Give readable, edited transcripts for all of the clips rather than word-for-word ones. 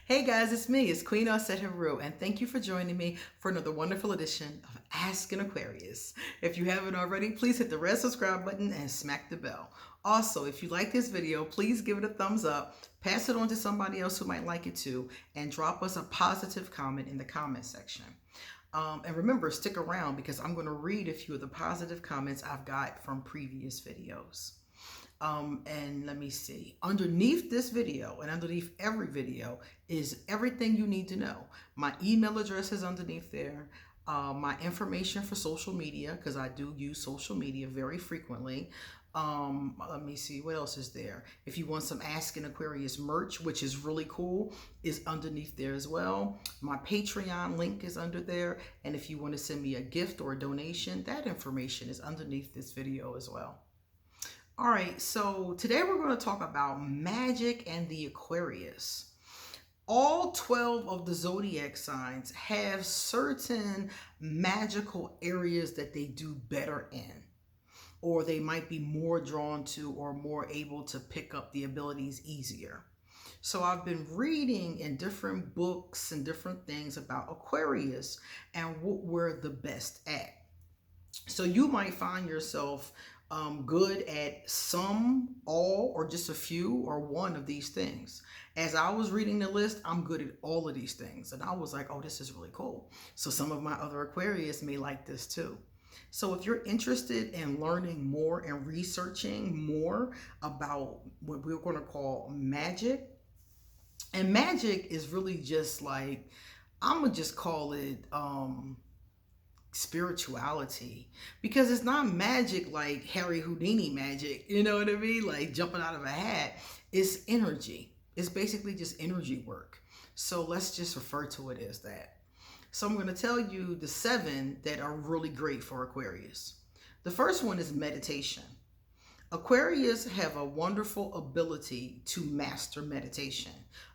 Hey guys, it's me, it's Queen auset-heru, and thank you for joining me for another wonderful edition of Ask an Aquarius. If you haven't already, please hit the red subscribe button and smack the bell. Also, if you like this video, please give it a thumbs up, pass it on to somebody else who might like it too, and drop us a positive comment in the comment section. And remember, stick around because I'm going to read a few of the positive comments I've got from previous videos. And let me see. Underneath this video and underneath every video is everything you need to know. My email address is underneath there. My information for social media, because I do use social media very frequently. Let me see, what else is there? If you want some Ask an Aquarius merch, which is really cool, is underneath there as well. My Patreon link is under there. And if you want to send me a gift or a donation, that information is underneath this video as well. All right, so today we're going to talk about magic and the Aquarius. All 12 of the zodiac signs have certain magical areas that they do better in, or they might be more drawn to or more able to pick up the abilities easier. So I've been reading in different books and different things about Aquarius and what we're the best at. So you might find yourself good at some, all, or just a few or one of these things. As I was reading the list, I'm good at all of these things. And I was like, oh, this is really cool. So some of my other Aquarius may like this too. So if you're interested in learning more and researching more about what we're going to call magic, and magic is really just like, I'm going to just call it spirituality, because it's not magic like Harry Houdini magic, you know what I mean, like jumping out of a hat. It's energy. It's basically just energy work, so let's just refer to it as that. So I'm going to tell you the 7 that are really great for Aquarius. The first one is meditation. Aquarius have a wonderful ability to master meditation.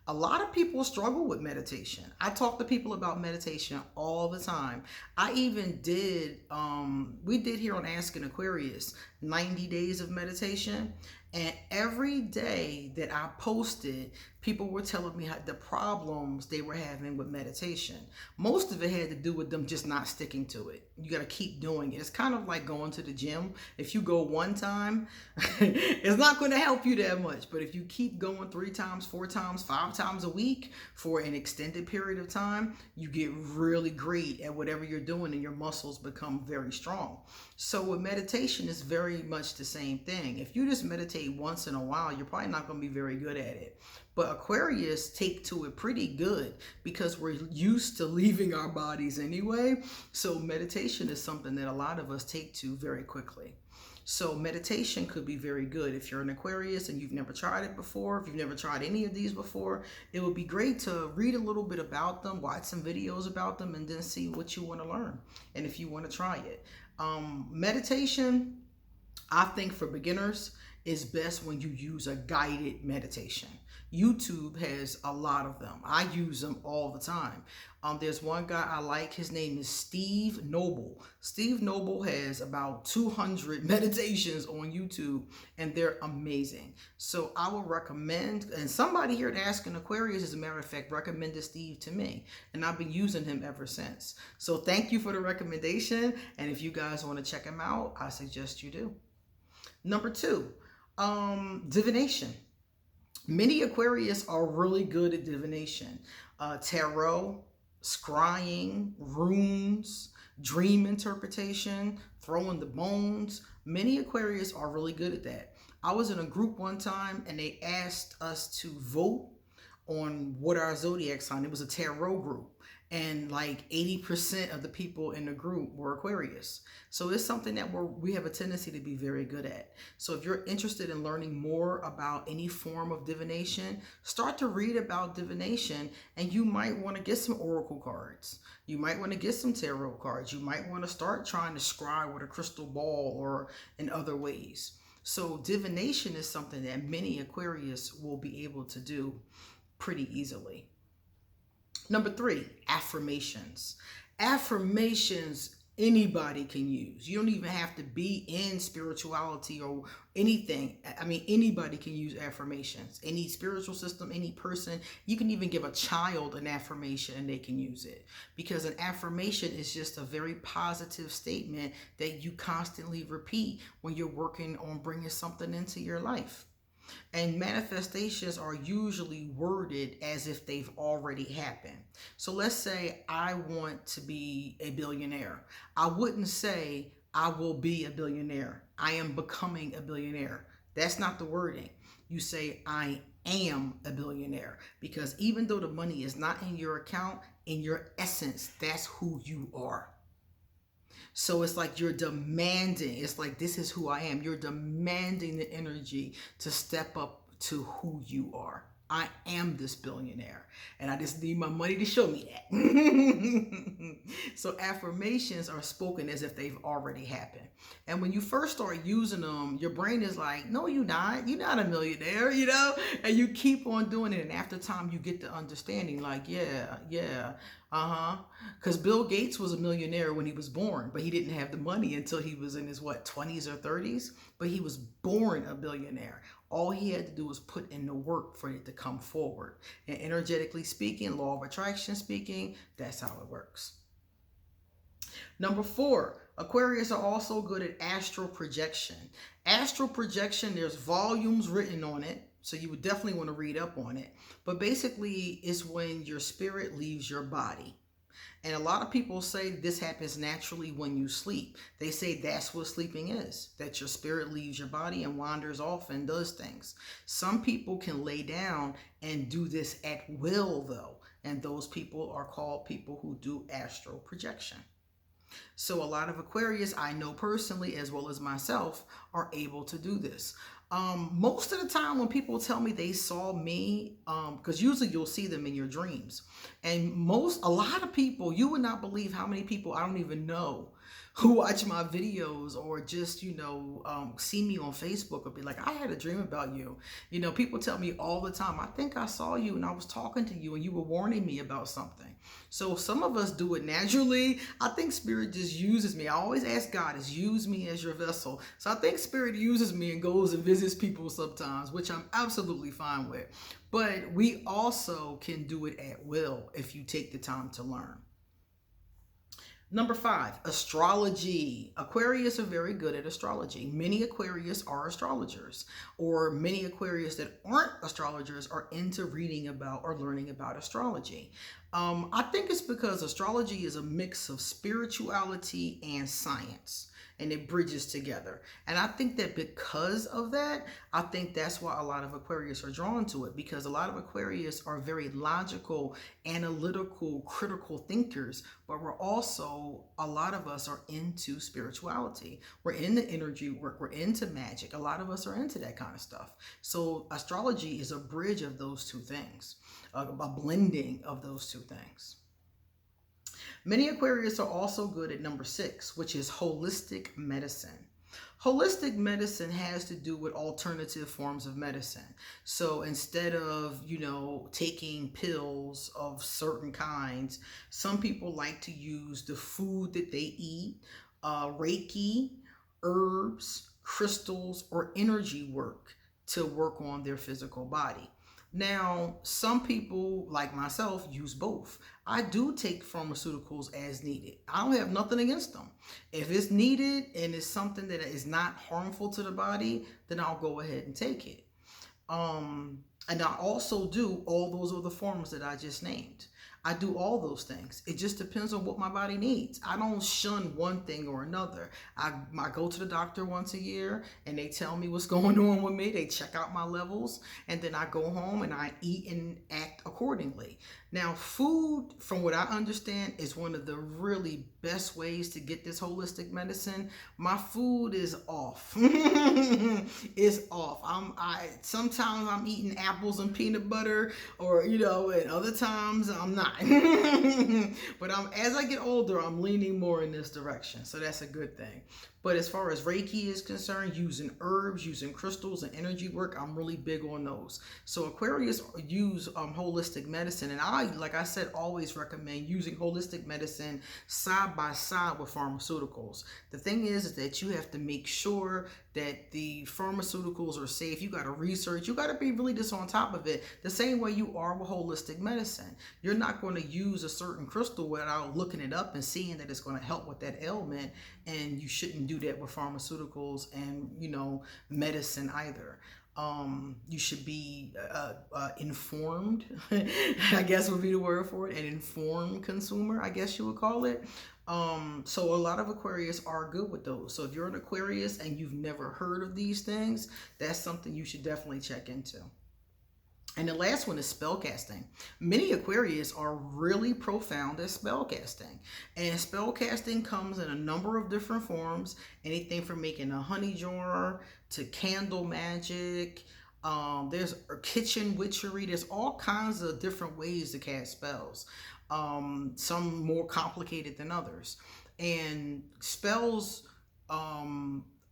A lot of people struggle with meditation. I talk to people about meditation all the time. I even did, we did here on Ask an Aquarius, 90 days of meditation. And every day that I posted, people were telling me the problems they were having with meditation. Most of it had to do with them just not sticking to it. You got to keep doing it. It's kind of like going to the gym. If you go one time, it's not going to help you that much. But if you keep going 3 times, 4 times, 5 times a week for an extended period of time, you get really great at whatever you're doing and your muscles become very strong. So with meditation, it's very much the same thing. If you just meditate once in a while, you're probably not going to be very good at it. But Aquarius take to it pretty good because we're used to leaving our bodies anyway. So meditation is something that a lot of us take to very quickly. So meditation could be very good. If you're an Aquarius and you've never tried it before, if you've never tried any of these before, it would be great to read a little bit about them, watch some videos about them, and then see what you want to learn and if you want to try it. Meditation, I think for beginners, is best when you use a guided meditation. YouTube has a lot of them. I use them all the time. There's one guy I like. His name is Steve Noble. Steve Noble has about 200 meditations on YouTube, and they're amazing. So I will recommend, and somebody here at Ask an Aquarius, as a matter of fact, recommended Steve to me, and I've been using him ever since. So thank you for the recommendation, and if you guys want to check him out, I suggest you do. Number 2, divination. Many Aquarius are really good at divination. Tarot, scrying, runes, dream interpretation, throwing the bones. Many Aquarius are really good at that. I was in a group one time and they asked us to vote on what our zodiac sign. It was a tarot group. And like 80% of the people in the group were Aquarius. So it's something that we have a tendency to be very good at. So if you're interested in learning more about any form of divination, start to read about divination, and you might want to get some oracle cards. You might want to get some tarot cards. You might want to start trying to scry with a crystal ball or in other ways. So divination is something that many Aquarius will be able to do pretty easily. Number 3, affirmations. Affirmations anybody can use. You don't even have to be in spirituality or anything. I mean, anybody can use affirmations. Any spiritual system, any person. You can even give a child an affirmation and they can use it, because an affirmation is just a very positive statement that you constantly repeat when you're working on bringing something into your life. And manifestations are usually worded as if they've already happened. So let's say I want to be a billionaire. I wouldn't say I will be a billionaire. I am becoming a billionaire. That's not the wording. You say I am a billionaire, because even though the money is not in your account, in your essence, that's who you are. So it's like you're demanding, it's like, this is who I am. You're demanding the energy to step up to who you are. I am this billionaire, and I just need my money to show me that. So affirmations are spoken as if they've already happened. And when you first start using them, your brain is like, no, you're not. You're not a millionaire, you know? And you keep on doing it. And after time, you get the understanding like, yeah. Because Bill Gates was a millionaire when he was born, but he didn't have the money until he was in his, 20s or 30s? But he was born a billionaire. All he had to do was put in the work for it to come forward. And energetically speaking, law of attraction speaking, that's how it works. Number 4, Aquarius are also good at astral projection. Astral projection, there's volumes written on it, so you would definitely want to read up on it. But basically, it's when your spirit leaves your body. And a lot of people say this happens naturally when you sleep. They say that's what sleeping is, that your spirit leaves your body and wanders off and does things. Some people can lay down and do this at will, though. And those people are called people who do astral projection. So a lot of Aquarius, I know personally, as well as myself, are able to do this. Most of the time when people tell me they saw me, because usually you'll see them in your dreams. And a lot of people, you would not believe how many people I don't even know who watch my videos or just, see me on Facebook or be like, I had a dream about you. People tell me all the time, I think I saw you and I was talking to you and you were warning me about something. So some of us do it naturally. I think Spirit just uses me. I always ask God, use me as your vessel. So I think Spirit uses me and goes and visits people sometimes, which I'm absolutely fine with. But we also can do it at will if you take the time to learn. Number 5, astrology. Aquarius are very good at astrology. Many Aquarius are astrologers, or many Aquarius that aren't astrologers are into reading about or learning about astrology. I think it's because astrology is a mix of spirituality and science, and it bridges together. And I think that because of that, I think that's why a lot of Aquarius are drawn to it, because a lot of Aquarius are very logical, analytical, critical thinkers, but a lot of us are into spirituality. We're into energy work. We're into magic. A lot of us are into that kind of stuff. So astrology is a bridge of those two things, a blending of those two things. Many Aquarius are also good at number 6, which is holistic medicine. Holistic medicine has to do with alternative forms of medicine. So instead of, taking pills of certain kinds, some people like to use the food that they eat, Reiki, herbs, crystals, or energy work to work on their physical body. Now, some people, like myself, use both. I do take pharmaceuticals as needed. I don't have nothing against them. If it's needed and it's something that is not harmful to the body, then I'll go ahead and take it. And I also do all those other forms that I just named. I do all those things. It just depends on what my body needs. I don't shun one thing or another. I go to the doctor once a year and they tell me what's going on with me. They check out my levels, and then I go home and I eat and act accordingly. Now, food, from what I understand, is one of the really best ways to get this holistic medicine. My food is off. It's off. Sometimes I'm eating apples and peanut butter, or and other times I'm not. But as I get older, I'm leaning more in this direction, so that's a good thing. But as far as Reiki is concerned, using herbs, using crystals and energy work, I'm really big on those. So Aquarius use holistic medicine. And I, like I said, always recommend using holistic medicine side by side with pharmaceuticals. The thing is that you have to make sure that the pharmaceuticals are safe. You got to research. You got to be really just on top of it, the same way you are with holistic medicine. You're not going to use a certain crystal without looking it up and seeing that it's going to help with that ailment, and you shouldn't do that with pharmaceuticals and, you know, medicine either. You should be informed, I guess would be the word for it, an informed consumer, I guess you would call it. So a lot of Aquarius are good with those. So if you're an Aquarius and you've never heard of these things, that's something you should definitely check into. And the last one is spellcasting. Many Aquarius are really profound at spellcasting. And spellcasting comes in a number of different forms. Anything from making a honey jar to candle magic. There's kitchen witchery. There's all kinds of different ways to cast spells. Some more complicated than others. And spells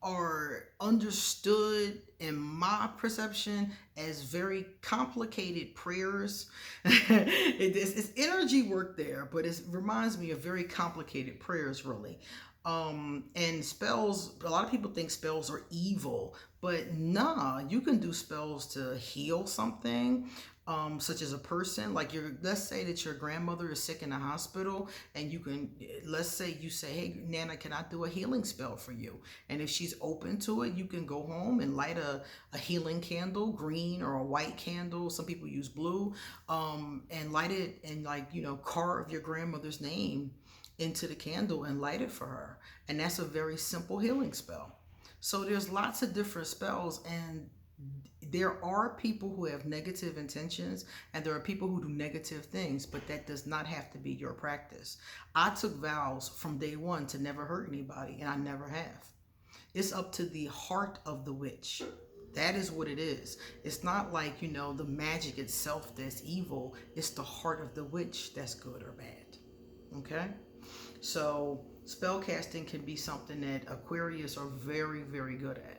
are understood, in my perception, as very complicated prayers. It's energy work there, but it reminds me of very complicated prayers, really. And spells, a lot of people think spells are evil, but nah, you can do spells to heal something. Such as a person, like let's say that your grandmother is sick in the hospital, and you can, let's say you say, hey, Nana, can I do a healing spell for you? And if she's open to it, you can go home and light a healing candle, green or a white candle. Some people use blue, and light it and, like, you know, carve your grandmother's name into the candle and light it for her. And that's a very simple healing spell. So there's lots of different spells, and there are people who have negative intentions, and there are people who do negative things, but that does not have to be your practice. I took vows from day one to never hurt anybody, and I never have. It's up to the heart of the witch. That is what it is. It's not like, you know, the magic itself that's evil. It's the heart of the witch that's good or bad. Okay? So spell casting can be something that Aquarius are very, very good at.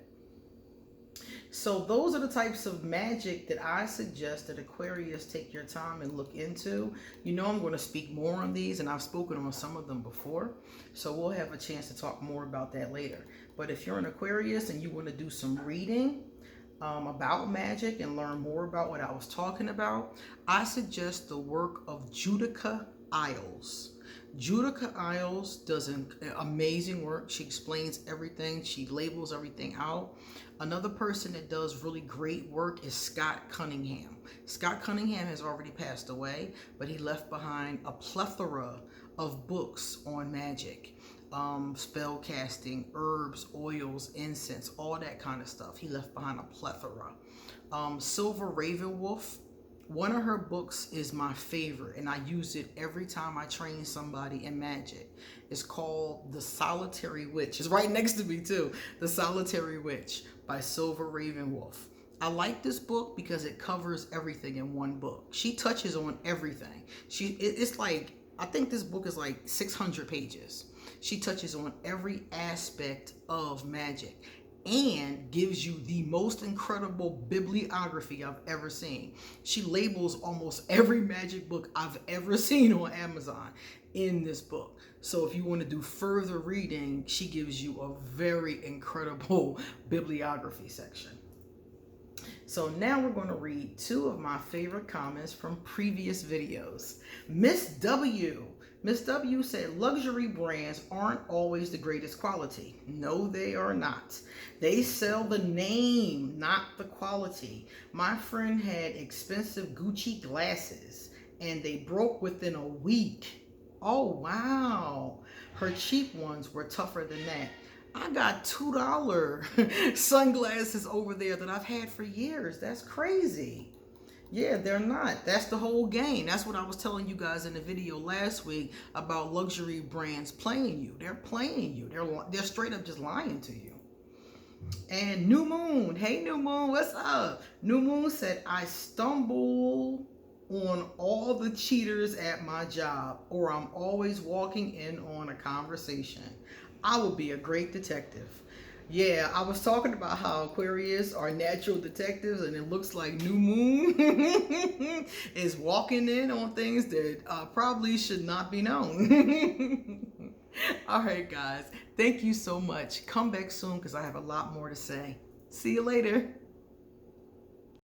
So those are the types of magic that I suggest that Aquarius take your time and look into. You know, I'm going to speak more on these, and I've spoken on some of them before. So we'll have a chance to talk more about that later. But if you're an Aquarius and you want to do some reading about magic and learn more about what I was talking about, I suggest the work of Judica Isles. Judica Isles does an amazing work. She explains everything. She labels everything out. Another person that does really great work is Scott Cunningham. Scott Cunningham has already passed away, but he left behind a plethora of books on magic, spell casting, herbs, oils, incense, all that kind of stuff. He left behind a plethora. Silver Ravenwolf, one of her books is my favorite, and I use it every time I train somebody in magic. It's called The Solitary Witch. It's right next to me too. The Solitary Witch by Silver Ravenwolf. I like this book because it covers everything in one book. She touches on everything. It's like, I think this book is like 600 pages. She touches on every aspect of magic and gives you the most incredible bibliography I've ever seen. She labels almost every magic book I've ever seen on Amazon in this book. So if you want to do further reading, she gives you a very incredible bibliography section. So now we're going to read two of my favorite comments from previous videos. Miss W. Miss W said, luxury brands aren't always the greatest quality. No, they are not. They sell the name, not the quality. My friend had expensive Gucci glasses and they broke within a week. Oh, wow. Her cheap ones were tougher than that. I got $2 sunglasses over there that I've had for years. That's crazy. Yeah, they're not. That's the whole game. That's what I was telling you guys in the video last week about luxury brands playing you. They're playing you. They're straight up just lying to you. And New Moon. Hey, New Moon. What's up? New Moon said, I stumble on all the cheaters at my job, or I'm always walking in on a conversation. I will be a great detective. Yeah, I was talking about how Aquarius are natural detectives, and it looks like New Moon is walking in on things that probably should not be known. All right, guys. Thank you so much. Come back soon because I have a lot more to say. See you later.